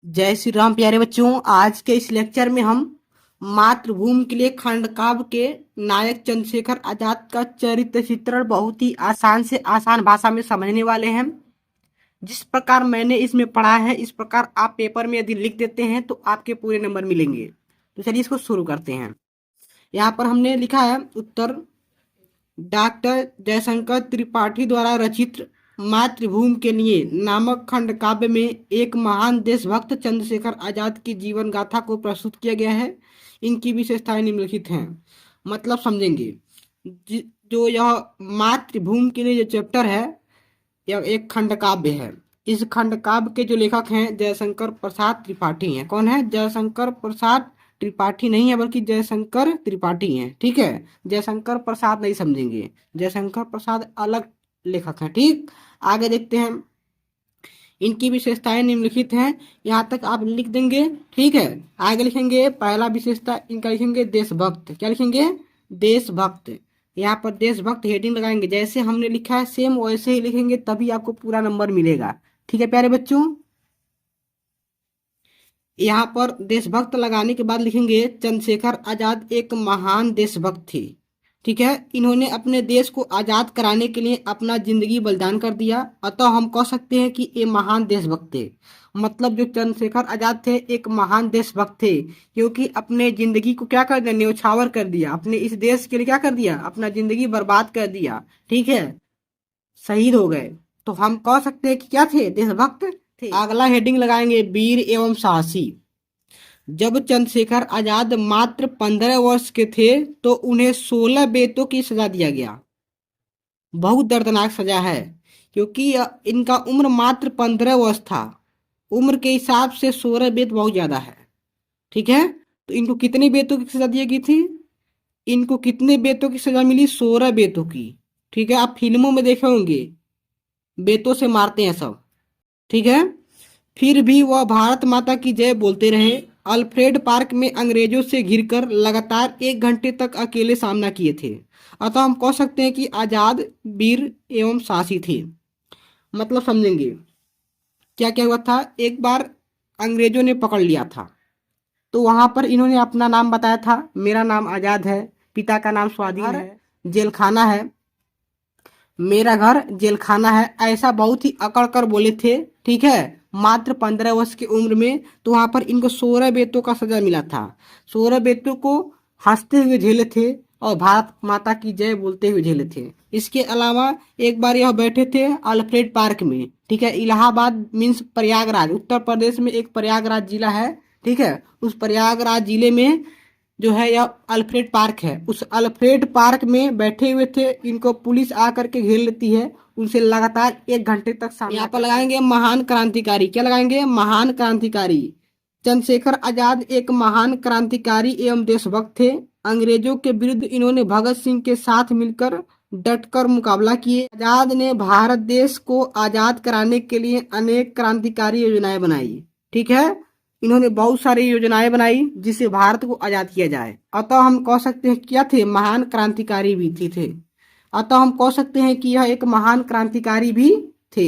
जय श्री राम प्यारे बच्चों। आज के इस लेक्चर में हम मातृभूमि के लिए खंड काव्य के नायक चंद्रशेखर आजाद का चरित्र चित्रण बहुत ही आसान से आसान भाषा में समझने वाले हैं। जिस प्रकार मैंने इसमें पढ़ा है इस प्रकार आप पेपर में यदि लिख देते हैं तो आपके पूरे नंबर मिलेंगे। तो चलिए इसको शुरू करते हैं। यहाँ पर हमने लिखा है उत्तर, डॉक्टर जयशंकर त्रिपाठी द्वारा रचित मातृभूमि के लिए नामक खंड काव्य में एक महान देशभक्त चंद्रशेखर आजाद की जीवन गाथा को प्रस्तुत किया गया है। इनकी विशेषताएं निम्नलिखित हैं। मतलब समझेंगे। जो यह मातृभूमि के लिए जो चैप्टर है यह एक खंड काव्य है। इस खंड काव्य के जो लेखक हैं जयशंकर प्रसाद त्रिपाठी हैं। कौन है? जयशंकर प्रसाद त्रिपाठी नहीं है बल्कि जयशंकर त्रिपाठी हैं। ठीक है, जयशंकर प्रसाद नहीं समझेंगे, जयशंकर प्रसाद अलग लेखक हैं। ठीक, आगे देखते हैं। इनकी विशेषताएं निम्नलिखित हैं, यहाँ तक आप लिख देंगे। ठीक है, आगे लिखेंगे पहला विशेषता इनका लिखेंगे देशभक्त। क्या लिखेंगे? देशभक्त। यहाँ पर देशभक्त हेडिंग लगाएंगे, जैसे हमने लिखा है सेम वैसे ही लिखेंगे, तभी आपको पूरा नंबर मिलेगा। ठीक है प्यारे बच्चों, यहाँ पर देशभक्त लगाने के बाद लिखेंगे चंद्रशेखर आजाद एक महान देशभक्त थे। ठीक है, इन्होंने अपने देश को आजाद कराने के लिए अपना जिंदगी बलिदान कर दिया, अतः हम कह सकते हैं कि ये महान देशभक्त थे। मतलब जो चंद्रशेखर आजाद थे एक महान देशभक्त थे, क्योंकि अपने जिंदगी को क्या कर दिया? न्यौछावर कर दिया। अपने इस देश के लिए क्या कर दिया? अपना जिंदगी बर्बाद कर दिया। ठीक है, शहीद हो गए। तो हम कह सकते हैं कि क्या थे? देशभक्त थे। अगला हेडिंग लगाएंगे वीर एवं साहसी। जब चंद्रशेखर आजाद मात्र 15 वर्ष के थे तो उन्हें 16 बेतों की सजा दिया गया। बहुत दर्दनाक सजा है, क्योंकि इनका उम्र मात्र 15 वर्ष था। उम्र के हिसाब से 16 बेत बहुत ज्यादा है। ठीक है, तो इनको कितने बेतों की सजा दी गई थी? इनको कितने बेतों की सजा मिली? 16 बेतों की। ठीक है, आप फिल्मों में देखे होंगे बेतों से मारते हैं सब। ठीक है, फिर भी वह भारत माता की जय बोलते रहे। अल्फ्रेड पार्क में अंग्रेजों से घिरकर लगातार 1 घंटे तक अकेले सामना किए थे। अतः हम कह सकते हैं कि आजाद वीर एवं साहसी थे। मतलब समझेंगे क्या क्या हुआ था। एक बार अंग्रेजों ने पकड़ लिया था, तो वहां पर इन्होंने अपना नाम बताया था, मेरा नाम आजाद है, पिता का नाम स्वाधीन है, जेलखाना है, मेरा घर जेलखाना है, ऐसा बहुत ही अकड़ कर बोले थे। ठीक है, मात्र 15 वर्ष की उम्र में। तो वहां पर इनको 16 बेतों का सजा मिला था। 16 बेतों को हंसते हुए झेले थे और भारत माता की जय बोलते हुए झेले थे। इसके अलावा एक बार यह बैठे थे अल्फ्रेड पार्क में। ठीक है, इलाहाबाद मीन्स प्रयागराज, उत्तर प्रदेश में एक प्रयागराज जिला है। ठीक है, उस प्रयागराज जिले में जो है यह अल्फ्रेड पार्क है। उस अल्फ्रेड पार्क में बैठे हुए थे, इनको पुलिस आकर के घेर लेती है। उनसे लगातार 1 घंटे तक सामना। यहाँ पर लगाएंगे महान क्रांतिकारी। क्या लगाएंगे? महान क्रांतिकारी। चंद्रशेखर आजाद एक महान क्रांतिकारी एवं देशभक्त थे। अंग्रेजों के विरुद्ध इन्होंने भगत सिंह के साथ मिलकर डटकर मुकाबला किए। आजाद ने भारत देश को आजाद कराने के लिए अनेक क्रांतिकारी योजनाएं बनाई। ठीक है, इन्होंने बहुत सारी योजनाएं बनाई जिससे भारत को आजाद किया जाए। अतः हम कह सकते हैं क्या थे? महान क्रांतिकारी भी थे। अतः हम कह सकते हैं कि यह एक महान क्रांतिकारी भी थे।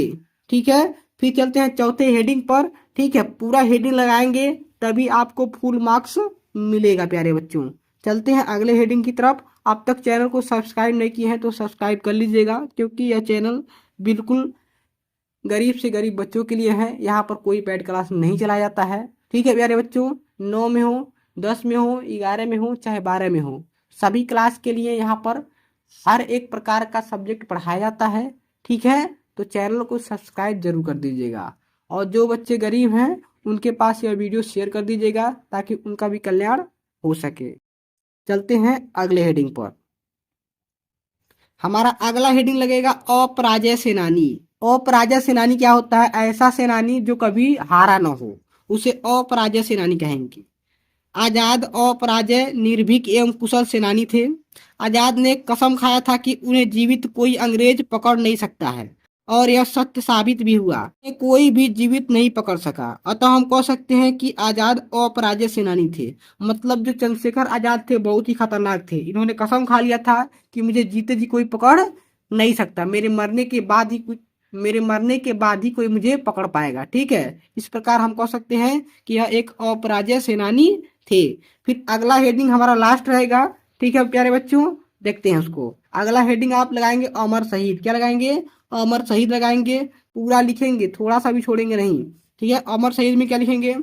ठीक है, फिर चलते हैं चौथे हेडिंग पर। ठीक है, पूरा हेडिंग लगाएंगे तभी आपको फुल मार्क्स मिलेगा प्यारे बच्चों। चलते हैं अगले हेडिंग की तरफ। अब तक चैनल को सब्सक्राइब नहीं किए हैं तो सब्सक्राइब कर लीजिएगा, क्योंकि यह चैनल बिल्कुल गरीब से गरीब बच्चों के लिए है। यहाँ पर कोई पेड क्लास नहीं चलाया जाता है। ठीक है प्यारे बच्चों, 9 में हो, 10 में हो, 11 में हो, चाहे 12 में हो, सभी क्लास के लिए यहाँ पर हर एक प्रकार का सब्जेक्ट पढ़ाया जाता है। ठीक है, तो चैनल को सब्सक्राइब जरूर कर दीजिएगा, और जो बच्चे गरीब हैं उनके पास यह वीडियो शेयर कर दीजिएगा ताकि उनका भी कल्याण हो सके। चलते हैं अगले हेडिंग पर। हमारा अगला हेडिंग लगेगा अपराजय सेनानी। अपराजय सेनानी क्या होता है? ऐसा सेनानी जो कभी हारा न हो, उसे अपराजय सेनानी कहेंगे। आजाद अपराजय, निर्भीक एवं कुशल सेनानी थे। आजाद ने कसम खाया था कि उन्हें जीवित कोई अंग्रेज पकड़ नहीं सकता है, और यह सत्य साबित भी हुआ। कोई भी जीवित नहीं पकड़ सका। अतः हम कह सकते हैं कि आजाद अपराजय सेनानी थे। मतलब जो चंद्रशेखर आजाद थे बहुत ही खतरनाक थे। इन्होंने कसम खा लिया था कि मुझे जीते जी कोई पकड़ नहीं सकता, मेरे मरने के बाद ही कुछ मेरे मरने के बाद ही कोई मुझे पकड़ पाएगा। ठीक है, इस प्रकार हम कह सकते हैं कि यह एक अपराजय सेनानी थे। फिर अगला हेडिंग हमारा लास्ट रहेगा। ठीक है प्यारे बच्चों, देखते हैं उसको। अगला हेडिंग आप लगाएंगे अमर शहीद। क्या लगाएंगे? अमर शहीद लगाएंगे। पूरा लिखेंगे, थोड़ा सा भी छोड़ेंगे नहीं। ठीक है, अमर शहीद में क्या लिखेंगे?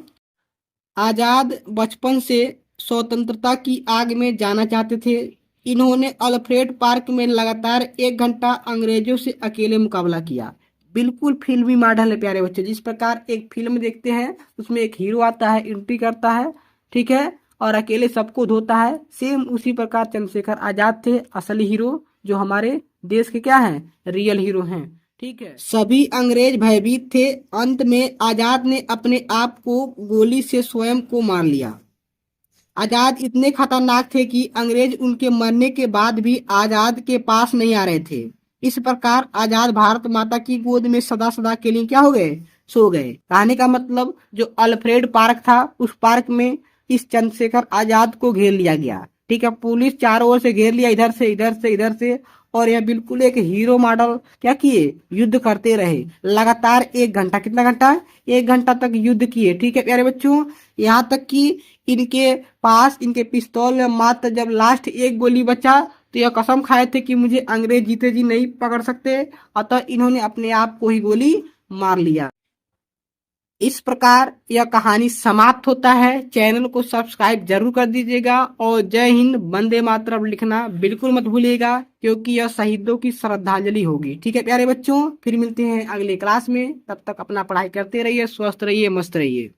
आजाद बचपन से स्वतंत्रता की आग में जाना चाहते थे। इन्होंने अल्फ्रेड पार्क में लगातार 1 घंटा अंग्रेजों से अकेले मुकाबला किया। बिल्कुल फिल्मी मॉडल है प्यारे बच्चे। जिस प्रकार एक फिल्म देखते हैं उसमें एक हीरो आता है, एंट्री करता है, ठीक है, और अकेले सबको धोता है, सेम उसी प्रकार चंद्रशेखर आजाद थे असली हीरो, जो हमारे देश के क्या हैं, रियल हीरो हैं। ठीक है, सभी अंग्रेज भयभीत थे। अंत में आजाद ने अपने आप को गोली से स्वयं को मार लिया। आजाद इतने खतरनाक थे कि अंग्रेज उनके मरने के बाद भी आजाद के पास नहीं आ रहे थे। इस प्रकार आजाद भारत माता की गोद में सदा सदा के लिए क्या हो गए? सो गए। कहने का मतलब जो अल्फ्रेड पार्क था उस पार्क में इस चंद्रशेखर आजाद को घेर लिया गया। ठीक है, पुलिस चारों ओर से घेर लिया, इधर से इधर से इधर से, और यह बिल्कुल एक हीरो मॉडल क्या किए? युद्ध करते रहे लगातार 1 घंटा। कितना घंटा? 1 घंटा तक युद्ध किए। ठीक है प्यारे बच्चों, यहाँ तक कि इनके पास इनके पिस्तौल में मात्र जब लास्ट एक गोली बचा तो यह कसम खाए थे कि मुझे अंग्रेज जीते जी नहीं पकड़ सकते, अतः इन्होंने अपने आप को ही गोली मार लिया। इस प्रकार यह कहानी समाप्त होता है। चैनल को सब्सक्राइब जरूर कर दीजिएगा और जय हिंद वंदे मातरम लिखना बिल्कुल मत भूलिएगा, क्योंकि यह शहीदों की श्रद्धांजलि होगी। ठीक है प्यारे बच्चों, फिर मिलते हैं अगले क्लास में। तब तक अपना पढ़ाई करते रहिए, स्वस्थ रहिए, मस्त रहिए।